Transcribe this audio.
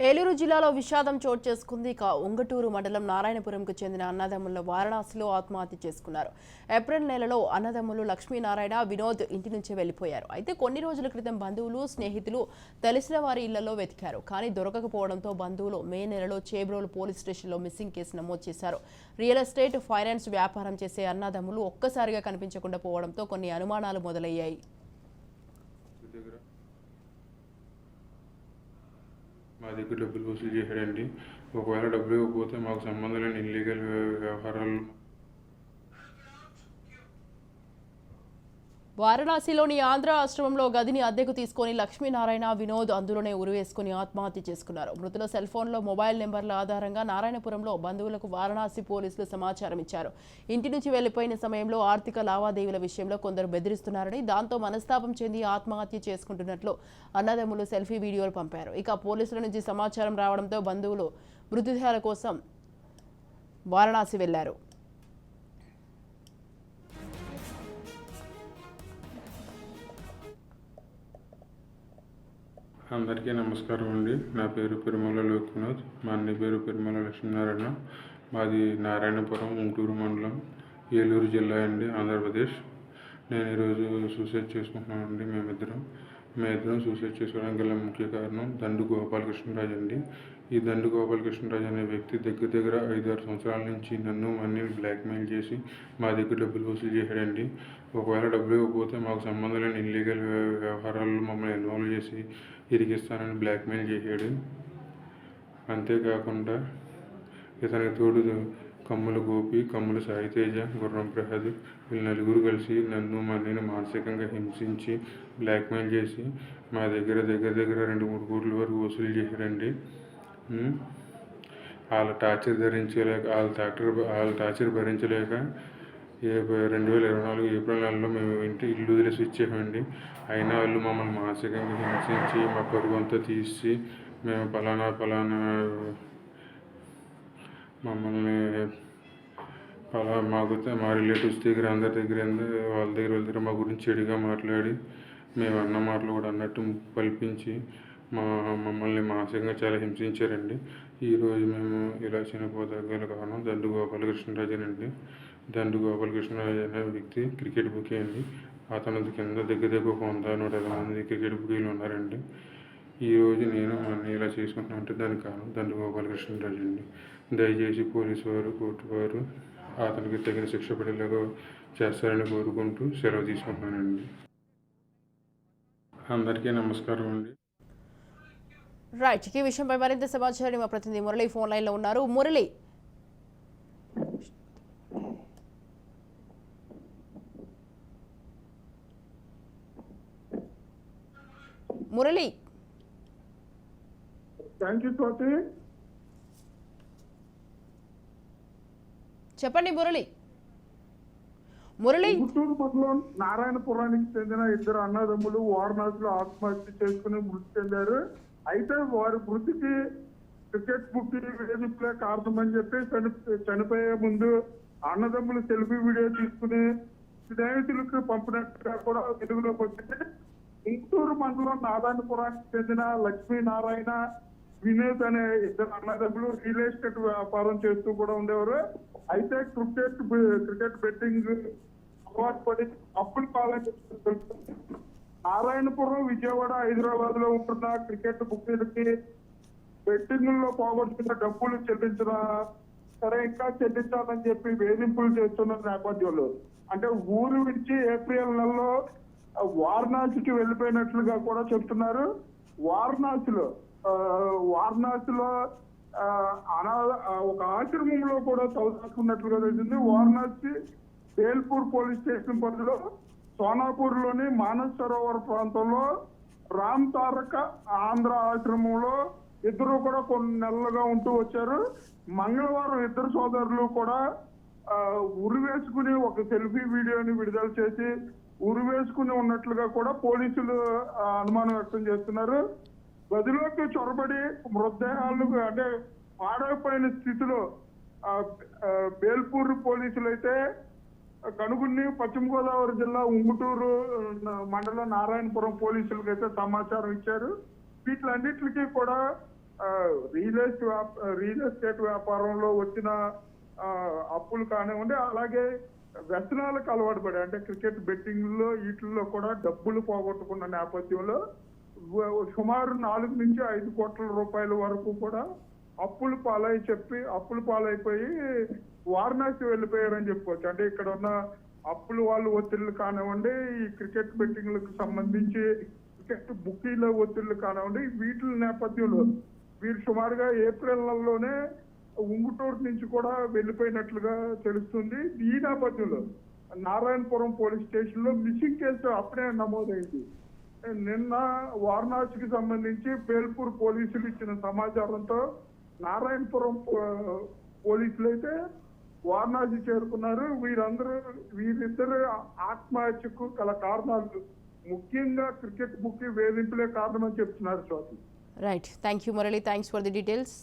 ఏలూరు జిల్లాలో విషాదం చోటు చేసుకుంది. ఉంగటూరు మండలం నారాయణపురంకు చెందిన అన్నదమ్ములు వారణాసిలో ఆత్మహత్య చేసుకున్నారు. ఏప్రిల్ నెలలో అన్నదమ్ములు లక్ష్మీనారాయణ, వినోద్ ఇంటి నుంచి వెళ్లిపోయారు. అయితే కొన్ని రోజుల క్రితం బంధువులు, స్నేహితులు తెలిసిన వారి ఇళ్లలో వెతికారు. కానీ దొరకకపోవడంతో బంధువులు మే నెలలో చేబ్రోలు పోలీస్ స్టేషన్లో మిస్సింగ్ కేసు నమోదు చేశారు. రియల్ ఎస్టేట్, ఫైనాన్స్ వ్యాపారం చేసే అన్నదమ్ములు ఒక్కసారిగా కనిపించకుండా పోవడంతో కొన్ని అనుమానాలు మొదలయ్యాయి. మా దగ్గర డబ్బులు వసూలు చేశాడండి. ఒకవేళ డబ్బులు ఇవ్వకపోతే మాకు సంబంధం లేని ఇల్లీగల్ వ్యవహారాలు. వారణాసిలోని ఆంధ్ర ఆశ్రమంలో గదిని అద్దెకు తీసుకుని లక్ష్మీనారాయణ, వినోద్ అందులోనే ఉరివేసుకుని ఆత్మహత్య చేసుకున్నారు. మృతుల సెల్ ఫోన్లో మొబైల్ నెంబర్ల ఆధారంగా నారాయణపురంలో బంధువులకు వారణాసి పోలీసులు సమాచారం ఇచ్చారు. ఇంటి నుంచి వెళ్లిపోయిన సమయంలో ఆర్థిక లావాదేవీల విషయంలో కొందరు బెదిరిస్తున్నారని, దాంతో మనస్తాపం చెంది ఆత్మహత్య చేసుకుంటున్నట్లు అన్నదమ్ములు సెల్ఫీ వీడియోలు పంపారు. ఇక పోలీసుల నుంచి సమాచారం రావడంతో బంధువులు మృతదేహాల కోసం వారణాసి వెళ్లారు. అందరికీ నమస్కారం అండి. నా పేరు పెరుమల లోక్వినోద్. మా అన్ని పేరు పెరుమల లక్ష్మీనారాయణ. మాది నారాయణపురం, ఉంగటూరు మండలం, ఏలూరు జిల్లా అండి, ఆంధ్రప్రదేశ్. నేను ఈరోజు సూసైడ్ చేసుకుంటున్నానండి. మేమిద్దరం సూసైడ్ చేసుకోవడానికి గల ముఖ్య కారణం దండు గోపాలకృష్ణరాజు అండి. ఈ దండు గోపాలకృష్ణరాజు అనే వ్యక్తి దగ్గర 5-6 సంవత్సరాల నుంచి నన్ను మన్ని బ్లాక్మెయిల్ చేసి మా దగ్గర డబ్బులు వసూలు చేశాడండి. ఒకవేళ డబ్బులు ఇవ్వకపోతే మాకు సంబంధం లేని ఇల్లీగల్ వ్యవహారాల్లో మమ్మల్ని ఇన్వాల్వ్ చేసి ఇరికిస్తానని బ్లాక్మెయిల్ చేశాడు. అంతేకాకుండా ఇతనికి తోడు కమ్ముల గోపి, కమ్ముల సాయితేజ, గుర్రం ప్రసాద్ వీళ్ళు నలుగురు కలిసి నన్ను మన్నీని మానసికంగా హింసించి బ్లాక్మెయిల్ చేసి మా దగ్గర 2-3 కోట్ల వరకు వసూలు చేశారండి. వాళ్ళ టార్చర్ భరించలేక 2024 ఏప్రిల్ నెలలో మేము ఇల్లు వదిలేసి ఇచ్చేసామండి. అయినా వాళ్ళు మమ్మల్ని మానసికంగా హింసించి మా పరువు అంతా తీసి మేము పలానా మమ్మల్ని మా రిలేటివ్స్ దగ్గర అందరి దగ్గర వాళ్ళ దగ్గర మా గురించి చెడుగా మాట్లాడి మేము అన్న మాటలు కూడా అన్నట్టు కల్పించి మమ్మల్ని మానసికంగా చాలా హింసించారండి. ఈరోజు మేము ఇలా చనిపోదగ్గల కారణం దండు గోపాలకృష్ణరాజేనండి. దండు గోపాలకృష్ణరాజు అనే వ్యక్తి క్రికెట్ బుకీ అండి. అతని కింద దగ్గర 100-150 మంది క్రికెట్ బుకీలు ఉన్నారండి. ఈరోజు నేను ఇలా చేసుకుంటున్నానంటే దానికి కారణం దండు గోపాలకృష్ణరాజు అండి. దయచేసి పోలీసు వారు, కోర్టు వారు అతనికి తగిన శిక్ష పడేలాగా చేస్తారని కోరుకుంటూ సెలవు తీసుకుంటున్నానండి. అందరికీ నమస్కారం అండి. రైట్, ఈ విషయంపై మరింత సమాచారం మా ప్రతినిధి మురళి ఫోన్ లైన్లో ఉన్నారు. మురళి, చెప్పండి మురళి. గుంటూరు మండలం నారాయణపురానికి చెందిన 2 అన్నదమ్ములు వారణాసిలో ఆత్మహత్య చేసుకుని మృతి చెందారు. అయితే వారి మృతికి క్రికెట్ బుక్ వేధింపులే కారణమని చెప్పి చనిపోయే ముందు అన్నదమ్ములు సెల్ఫీ వీడియో తీసుకుని స్నేహితులకు పంపినట్టుగా కూడా వెలుగులోకి వచ్చింది. గుంటూరు మండలం నారాయణపురానికి చెందిన లక్ష్మీనారాయణ, వినోద్ అనే 2 అన్నదమ్ములు రియల్ ఎస్టేట్ వ్యాపారం చేస్తూ కూడా ఉండేవారు. అయితే క్రికెట్ బెట్టింగ్ అలవాటు పడి అప్పులు పాలని నారాయణపురం, విజయవాడ, హైదరాబాద్ లో ఉంటున్న క్రికెట్ బుక్కీలకి బెట్టింగ్ లో పోగొట్టుకున్న డబ్బులు చెల్లించిన సరే ఇంకా చెల్లించాలని చెప్పి వేధింపులు చేస్తున్న నేపథ్యంలో అంటే ఊరు విడిచి ఏప్రిల్ నెలలో వారణాసికి వెళ్ళిపోయినట్లుగా కూడా చెప్తున్నారు. వారణాసిలో ఒక ఆశ్రమంలో కూడా చదువుకున్నట్లుగా తెలిసింది. వారణాసి బేల్పూర్ పోలీస్ స్టేషన్ పరిధిలో సోనాపూర్ లోని మానస్ సరోవర్ ప్రాంతంలో రామ్ తారక ఆంధ్ర ఆశ్రమంలో ఇద్దరు కూడా కొన్ని నెలలుగా ఉంటూ వచ్చారు. మంగళవారం 2 సోదరులు కూడా ఉరివేసుకుని ఒక సెల్ఫీ వీడియోని విడుదల చేసి ఉరివేసుకుని ఉన్నట్లుగా కూడా పోలీసులు అనుమానం వ్యక్తం చేస్తున్నారు. గదిలోకి చొరబడి మృతదేహాలు అంటే పాడైపోయిన స్థితిలో బేల్పూర్ పోలీసులు అయితే కనుగున్ని పశ్చిమ గోదావరి జిల్లా ఉంగుటూరు మండలం నారాయణపురం పోలీసులకు అయితే సమాచారం ఇచ్చారు. వీటిలన్నిటికీ కూడా రియల్ ఎస్టేట్ వ్యాపారంలో వచ్చిన అప్పులు కానివ్వండి, అలాగే వ్యసనాలకు అలవాటు పడి అంటే క్రికెట్ బెట్టింగ్లో వీటిల్లో కూడా డబ్బులు పోగొట్టుకున్న నేపథ్యంలో సుమారు 4 నుంచి 5 కోట్ల రూపాయల వరకు కూడా అప్పులు పాలైపోయి వారణాసి వెళ్ళిపోయారని చెప్పుకోవచ్చు. అంటే ఇక్కడ ఉన్న అప్పులు వాళ్ళు ఒత్తిళ్లు కానివ్వండి, ఈ క్రికెట్ బెట్టింగ్లకు సంబంధించి క్రికెట్ బుకీల ఒత్తిళ్లు కానివ్వండి, వీటి నేపథ్యంలో వీరు సుమారుగా ఏప్రిల్ నెలలోనే ఉంగుటూరు నుంచి కూడా వెళ్ళిపోయినట్లుగా తెలుస్తుంది. ఈ నేపథ్యంలో నారాయణపురం పోలీస్ స్టేషన్ లో మిస్సింగ్ కేసు అప్పుడే నమోదైంది. నిన్న వారణాసికి సంబంధించి బేల్పూర్ పోలీసులు ఇచ్చిన సమాచారంతో నారాయణపురం పోలీసులు అయితే వారణాసి చేరుకున్నారు. వీరిద్దరు ఆత్మహత్యకు గల కారణాలు ముఖ్యంగా క్రికెట్ బుక్ వేధింపులే కారణమని చెప్తున్నారు. Swathi. Right, thank you Murali, thanks for the details.